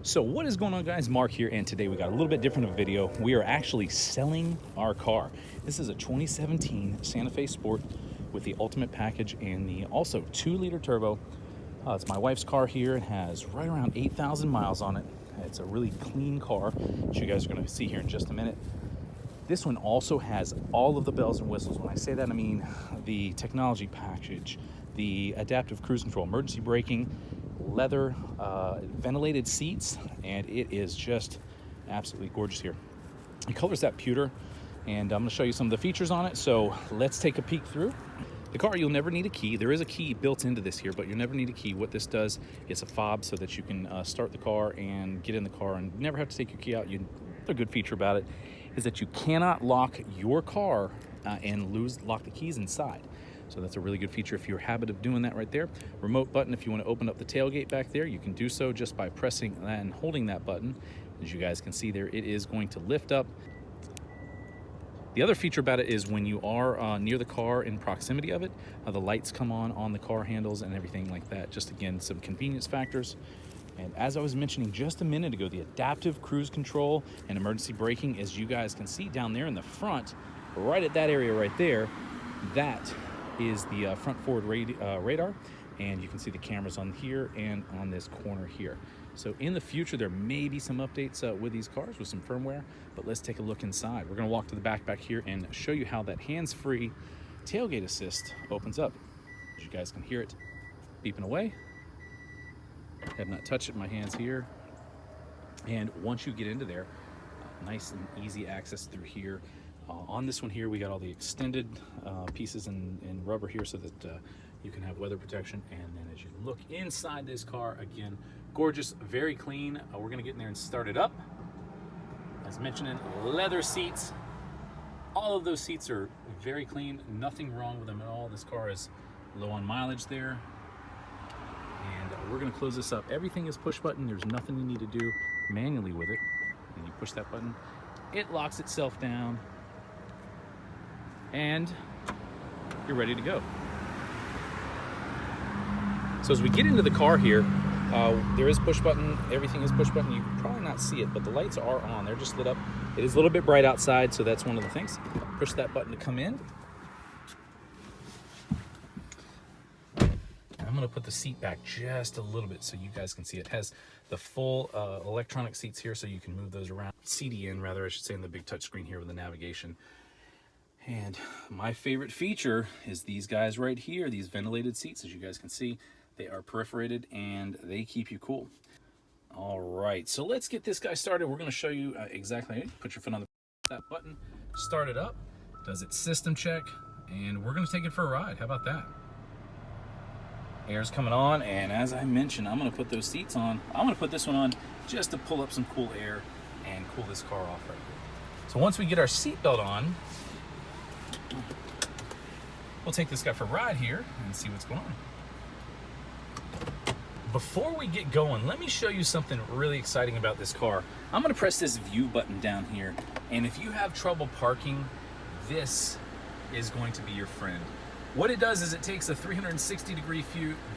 So what is going on, guys? Mark here, and today we got a little bit different of a video. We are actually selling our car. This is a 2017 Santa Fe Sport with the ultimate package and the also 2-liter turbo. It's my wife's car here. It has right around 8,000 miles on it. It's a really clean car, which you guys are going to see here in just a minute. This one also has all of the bells and whistles. When I say that, I mean the technology package, the adaptive cruise control, emergency braking, leather, ventilated seats, and it is just absolutely gorgeous here. The color's that pewter, and I'm going to show you some of the features on it, so let's take a peek through. The car, you'll never need a key. There is a key built into this here, but you'll never need a key. What this does is a fob so that you can start the car and get in the car and never have to take your key out. Another good feature about it is that you cannot lock your car and lock the keys inside. So that's a really good feature if you're in habit of doing that right there. Remote button, if you want to open up the tailgate back there, you can do so just by pressing and holding that button. As you guys can see there, it is going to lift up. The other feature about it is when you are near the car, in proximity of it, the lights come on the car handles and everything like that. Just again, some convenience factors. And as I was mentioning just a minute ago, the adaptive cruise control and emergency braking, as you guys can see down there in the front, right at that area right there, that is the front forward radar, and you can see the cameras on here and on this corner here. So in the future there may be some updates with these cars with some firmware, but let's take a look inside. We're going to walk to the back here and show you how that hands-free tailgate assist opens up. As you guys can hear it beeping away. I have not touched it in my hands here, and once you get into there, nice and easy access through here. On this one here, we got all the extended pieces in rubber here so that you can have weather protection. And then as you look inside this car, again, gorgeous, very clean. We're gonna get in there and start it up. As mentioned, leather seats. All of those seats are very clean, nothing wrong with them at all. This car is low on mileage there. And we're gonna close this up. Everything is push button. There's nothing you need to do manually with it. And you push that button, it locks itself down, and you're ready to go. So as we get into the car here, there is push button, everything is push button. You can probably not see it, but the lights are on, they're just lit up. It is a little bit bright outside, so that's one of the things. Push that button to come in. I'm gonna put the seat back just a little bit so you guys can see it. It has the full electronic seats here, so you can move those around. CDN, rather, I should say, in the big touch screen here with the navigation. And my favorite feature is these guys right here, these ventilated seats. As you guys can see, they are perforated and they keep you cool. All right, so let's get this guy started. We're gonna show you exactly, put your foot on that button, start it up, does its system check, and we're gonna take it for a ride. How about that? Air's coming on, and as I mentioned, I'm gonna put those seats on. I'm gonna put this one on just to pull up some cool air and cool this car off right here. So once we get our seatbelt on, we'll take this guy for a ride here and see what's going on. Before we get going, let me show you something really exciting about this car. I'm gonna press this view button down here, and if you have trouble parking, this is going to be your friend. What it does is it takes a 360-degree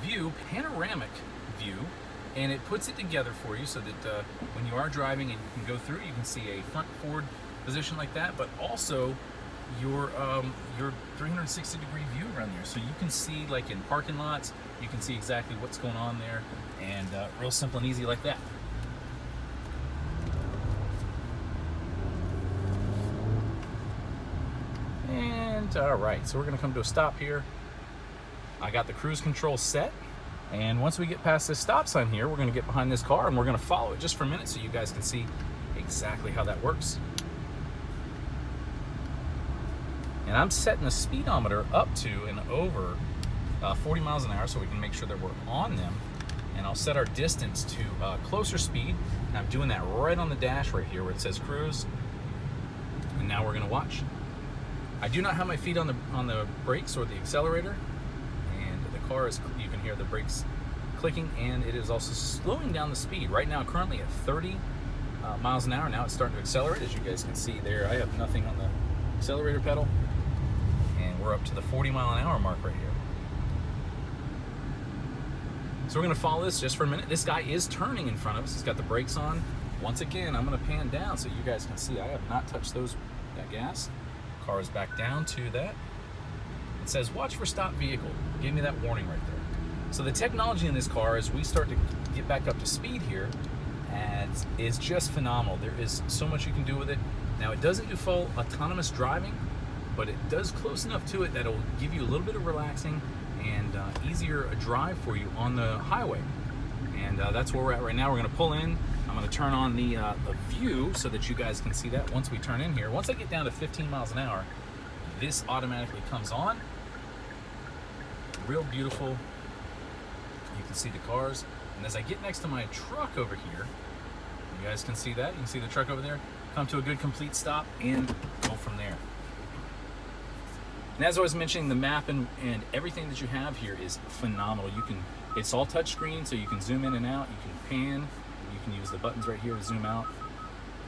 view, panoramic view, and it puts it together for you so that when you are driving and you can go through, you can see a front forward position like that, but also your 360-degree view around there. So you can see, like in parking lots, you can see exactly what's going on there, and real simple and easy like that. And all right, so we're gonna come to a stop here. I got the cruise control set, and once we get past this stop sign here, we're gonna get behind this car and we're gonna follow it just for a minute so you guys can see exactly how that works. And I'm setting the speedometer up to and over 40 miles an hour so we can make sure that we're on them. And I'll set our distance to closer speed. And I'm doing that right on the dash right here where it says cruise. And now we're gonna watch. I do not have my feet on the brakes or the accelerator. And the car is, you can hear the brakes clicking, and it is also slowing down the speed. Right now, currently at 30 miles an hour. Now it's starting to accelerate, as you guys can see there. I have nothing on the accelerator pedal. And we're up to the 40 mile an hour mark right here. So we're gonna follow this just for a minute. This guy is turning in front of us. He's got the brakes on. Once again, I'm gonna pan down so you guys can see I have not touched that gas. Car is back down to that. It says, watch for stop vehicle. Give me that warning right there. So the technology in this car, as we start to get back up to speed here, and is just phenomenal. There is so much you can do with it. Now, it doesn't do full autonomous driving, but it does close enough to it that it'll give you a little bit of relaxing and easier drive for you on the highway. And that's where we're at right now. We're gonna pull in. I'm gonna turn on the view so that you guys can see that once we turn in here. Once I get down to 15 miles an hour, this automatically comes on. Real beautiful. You can see the cars. And as I get next to my truck over here, you guys can see that. You can see the truck over there. Come to a good complete stop and go from there. And as I was mentioning, the map and everything that you have here is phenomenal. It's all touch screen, so you can zoom in and out. You can pan. You can use the buttons right here to zoom out.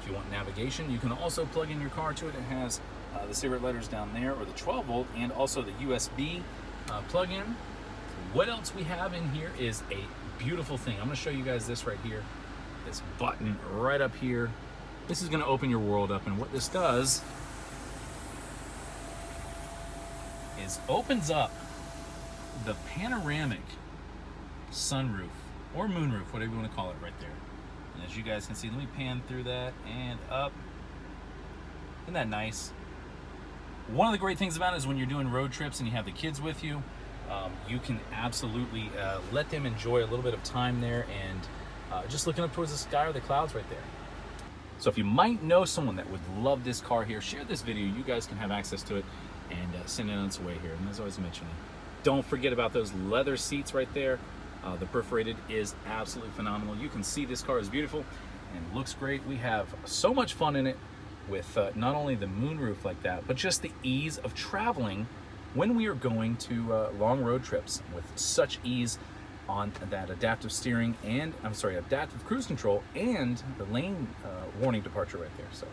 If you want navigation, you can also plug in your car to it. It has the cigarette letters down there, or the 12 volt, and also the USB plug-in. What else we have in here is a beautiful thing. I'm gonna show you guys this right here. This button right up here. This is gonna open your world up, and what this does is opens up the panoramic sunroof, or moonroof, whatever you wanna call it right there. And as you guys can see, let me pan through that and up. Isn't that nice? One of the great things about it is when you're doing road trips and you have the kids with you, you can absolutely let them enjoy a little bit of time there and just looking up towards the sky or the clouds right there. So if you might know someone that would love this car here, share this video. You guys can have access to it and send it on its way here. And as I was mentioning, don't forget about those leather seats right there. The perforated is absolutely phenomenal. You can see this car is beautiful and looks great. We have so much fun in it with not only the moonroof like that, but just the ease of traveling when we are going to long road trips with such ease on that adaptive steering and, adaptive cruise control and the lane warning departure right there. So,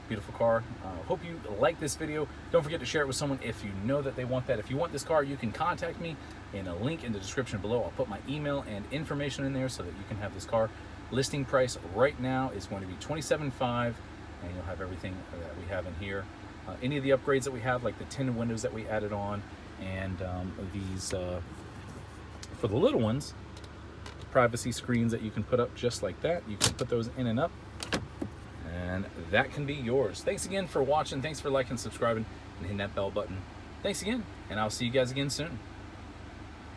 beautiful car. Hope you like this video. Don't forget to share it with someone if you know that they want that. If you want this car, you can contact me in a link in the description below. I'll put my email and information in there so that you can have this car. Listing price right now is going to be $27,500, and you'll have everything that we have in here. Any of the upgrades that we have, like the tinted windows that we added on, and these, for the little ones, privacy screens that you can put up just like that. You can put those in and up, and that can be yours. Thanks again for watching. Thanks for liking, subscribing, and hitting that bell button. Thanks again, and I'll see you guys again soon.